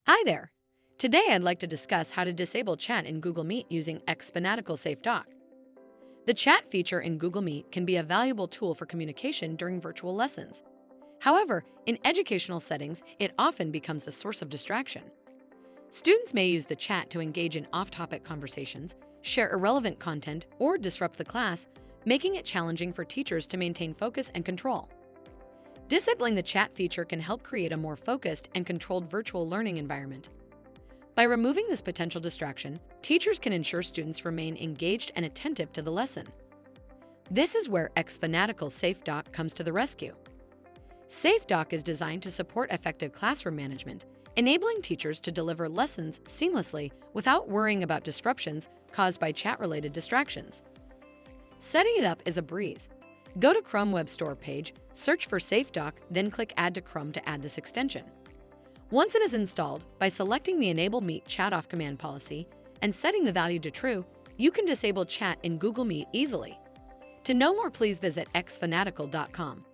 Hi there! Today I'd like to discuss how to disable chat in Google Meet using xFanatical Safe Dock. The chat feature in Google Meet can be a valuable tool for communication during virtual lessons. However, in educational settings, it often becomes a source of distraction. Students may use the chat to engage in off-topic conversations, share irrelevant content, or disrupt the class, making it challenging for teachers to maintain focus and control. Disabling the chat feature can help create a more focused and controlled virtual learning environment. By removing this potential distraction, teachers can ensure students remain engaged and attentive to the lesson. This is where xFanatical Safe Dock comes to the rescue. Safe Dock is designed to support effective classroom management, enabling teachers to deliver lessons seamlessly without worrying about disruptions caused by chat-related distractions. Setting it up is a breeze. Go to Chrome Web Store page, search for Safe Dock, then click Add to Chrome to add this extension. Once it is installed, by selecting the Enable Meet Chat Off command policy and setting the value to True, you can disable chat in Google Meet easily. To know more, please visit xfanatical.com.